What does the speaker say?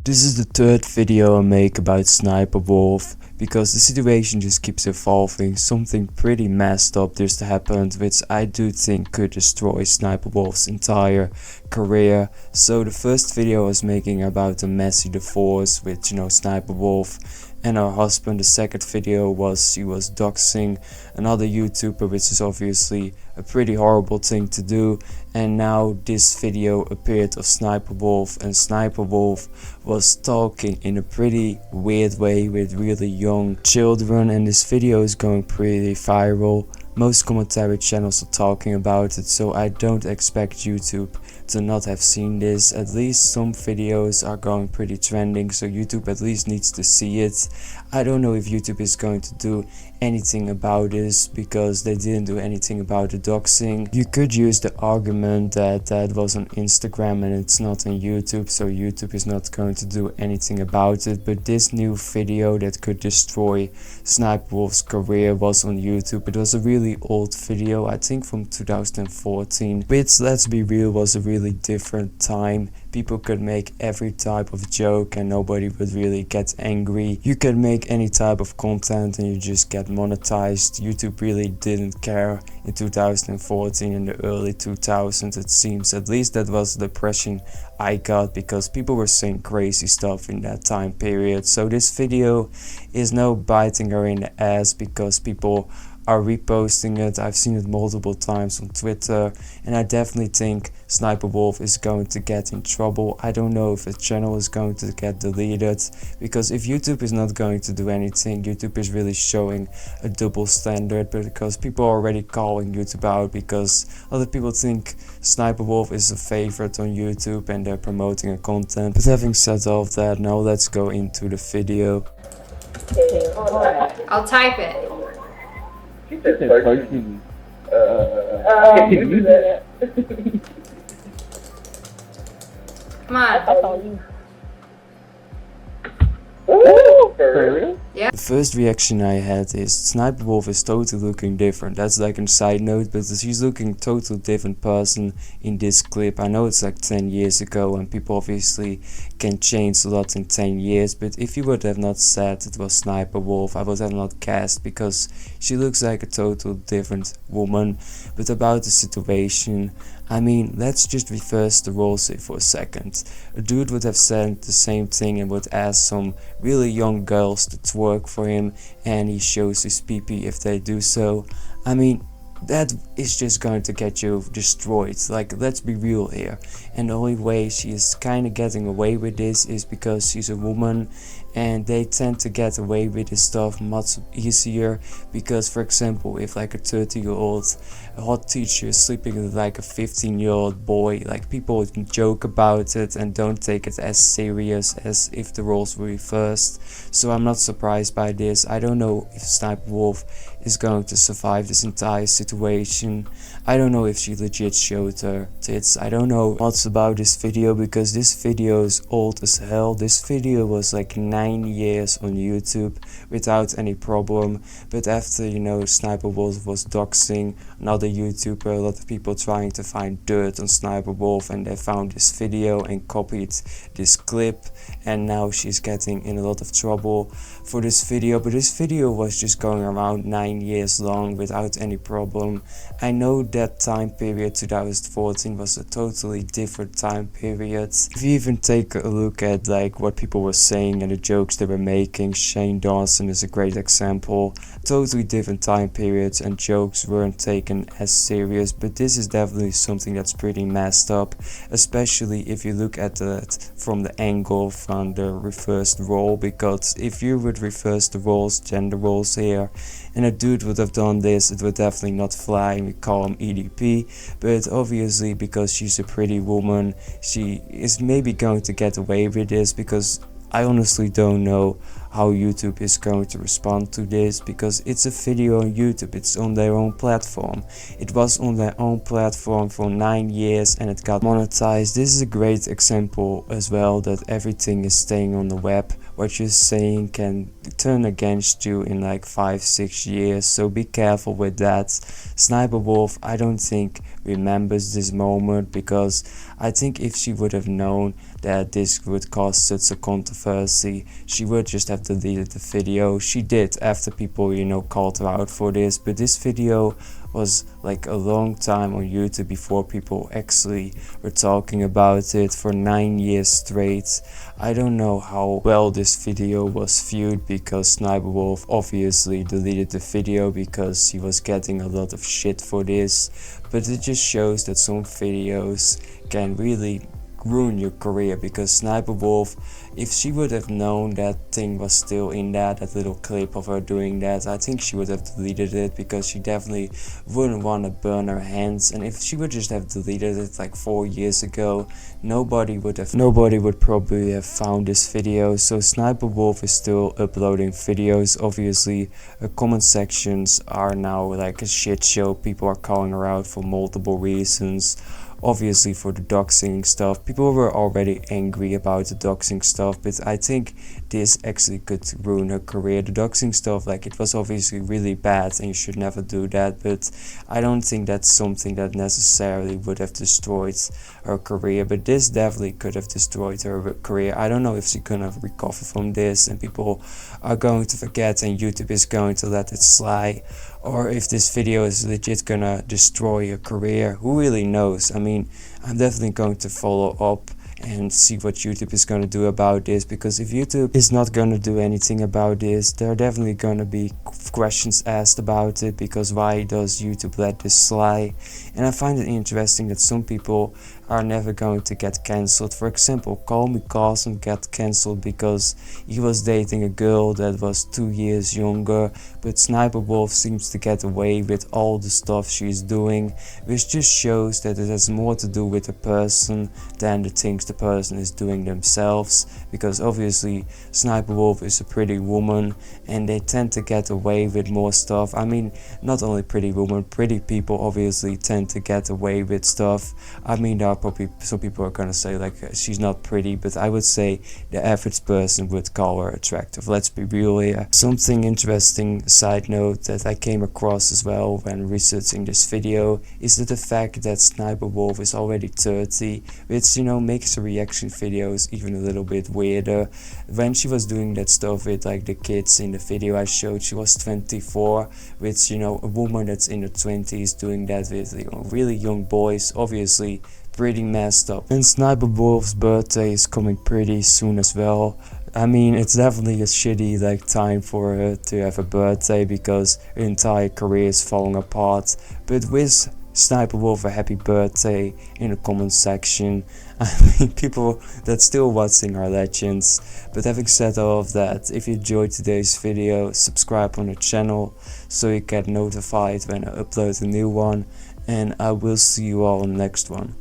This is the third video I make about Sssniperwolf because the situation just keeps evolving. Something pretty messed up just happened, which I do think could destroy Sssniperwolf's entire career. So the first video I was making about a messy divorce with, Sssniperwolf and her husband. The second video was she was doxing another YouTuber, which is obviously a pretty horrible thing to do. And now this video appeared of Sssniperwolf, and Sssniperwolf was talking in a pretty weird way with really young children, and this video is going pretty viral. Most commentary channels are talking about it, so I don't expect YouTube to not have seen this. At least some videos are going pretty trending, so YouTube at least needs to see it. I don't know if YouTube is going to do anything about this because they didn't do anything about the doxing. You could use the argument that that was on Instagram and it's not on YouTube, so YouTube is not going to do anything about it. But this new video that could destroy Sssniperwolf's career was on YouTube. It was a really old video, I think from 2014, which, let's be real, was a really different time. People could make every type of joke and nobody would really get angry. You could make any type of content and you just get monetized. YouTube really didn't care in 2014 and the early 2000s, it seems. At least that was the impression I got, because people were saying crazy stuff in that time period. So this video is no biting her in the ass because people are reposting it. I've seen it multiple times on Twitter, and I definitely think Sssniperwolf is going to get in trouble. I don't know if the channel is going to get deleted, because if YouTube is not going to do anything, YouTube is really showing a double standard. But because people are already calling YouTube out because other people think Sssniperwolf is a favorite on YouTube and they're promoting her content. But having said all of that, now let's go into the video. I'll type it. Can you do that? Come on. Ooh, for real? Yeah. The first reaction I had is Sssniperwolf is totally looking different. That's like a side note, but she's looking totally different person in this clip. I know it's like 10 years ago and people obviously can change a lot in 10 years, but if you would have not said it was Sssniperwolf, I would have not guessed, because she looks like a total different woman. But about the situation, I mean, let's just reverse the roles here for a second. A dude would have said the same thing and would ask some really young girls to twerk for him, and he shows his pee-pee if they do so. I mean, that is just going to get you destroyed. Like, let's be real here. And the only way she is kind of getting away with this is because she's a woman, and they tend to get away with this stuff much easier. Because, for example, if like a 30-year-old hot teacher is sleeping with like a 15-year-old boy, like, people can joke about it and don't take it as serious as if the roles were reversed. So I'm not surprised by this. I don't know if Sssniperwolf is going to survive this entire situation. I don't know if she legit showed her tits. I don't know what's about this video because this video is old as hell. This video was like 9 years on YouTube without any problem. But after, Sssniperwolf was doxing another YouTuber, a lot of people trying to find dirt on Sssniperwolf, and they found this video and copied this clip, and now she's getting in a lot of trouble for this video. But this video was just going around 9 years long without any problem. I know that time period 2014 was a totally different time period. If you even take a look at like what people were saying and the jokes they were making, Shane Dawson is a great example. Totally different time periods and jokes weren't taken as serious, but this is definitely something that's pretty messed up, especially if you look at it from the angle from the reversed role. Because if you would reverse the roles, gender roles here, and a dude would have done this, it would definitely not fly, and we call him EDP. But obviously, because she's a pretty woman, she is maybe going to get away with this, because I honestly don't know how YouTube is going to respond to this, because it's a video on YouTube, it's on their own platform. It was on their own platform for 9 years and it got monetized. This is a great example as well, that everything is staying on the web. What you're saying can turn against you in like 5-6 years, so be careful with that. Sssniperwolf, I don't think remembers this moment, because I think if she would have known that this would cause such a controversy, she would just have deleted the video. She did, after people, you know, called her out for this, but this video was like a long time on YouTube before people actually were talking about it for 9 years straight. I don't know how well this video was viewed, because Sssniperwolf obviously deleted the video because he was getting a lot of shit for this, but it just shows that some videos can really ruin your career, because Sssniperwolf, if she would have known that thing was still in that little clip of her doing that, I think she would have deleted it, because she definitely wouldn't want to burn her hands. And if she would just have deleted it like 4 years ago, nobody would probably have found this video. So Sssniperwolf is still uploading videos. Obviously comment sections are now like a shit show. People are calling her out for multiple reasons. Obviously for the doxing stuff, people were already angry about the doxing stuff, but I think this actually could ruin her career. The doxing stuff, like, it was obviously really bad and you should never do that, but I don't think that's something that necessarily would have destroyed her career, but this definitely could have destroyed her career. I don't know if she could have recovered from this and people are going to forget and YouTube is going to let it slide, or if this video is legit gonna destroy your career. Who really knows? I mean, I'm definitely going to follow up and see what YouTube is going to do about this, because if YouTube is not going to do anything about this, there are definitely going to be questions asked about it, because why does YouTube let this slide? And I find it interesting that some people are never going to get cancelled. For example, Call Me Carson got cancelled because he was dating a girl that was 2 years younger, but Sssniperwolf seems to get away with all the stuff she's doing, which just shows that it has more to do with the person than the things the person is doing themselves, because obviously Sssniperwolf is a pretty woman and they tend to get away with more stuff. I mean, not only pretty women, pretty people obviously tend to get away with stuff. I mean, there are probably some people are gonna say like she's not pretty, but I would say the average person would call her attractive. Let's be real here. Something interesting side note that I came across as well when researching this video is that the fact that Sssniperwolf is already 30, which, you know, makes her reaction videos even a little bit weirder. When she was doing that stuff with like the kids in the video I showed, she was 24, which, you know, a woman that's in her 20s doing that with, you know, really young boys, obviously pretty messed up. And Sssniperwolf's birthday is coming pretty soon as well. I mean, it's definitely a shitty like time for her to have a birthday, because her entire career is falling apart. But with Sssniperwolf a happy birthday in the comment section. I mean, people that still watching are legends. But having said all of that, if you enjoyed today's video, subscribe on the channel so you get notified when I upload a new one, and I will see you all in the next one.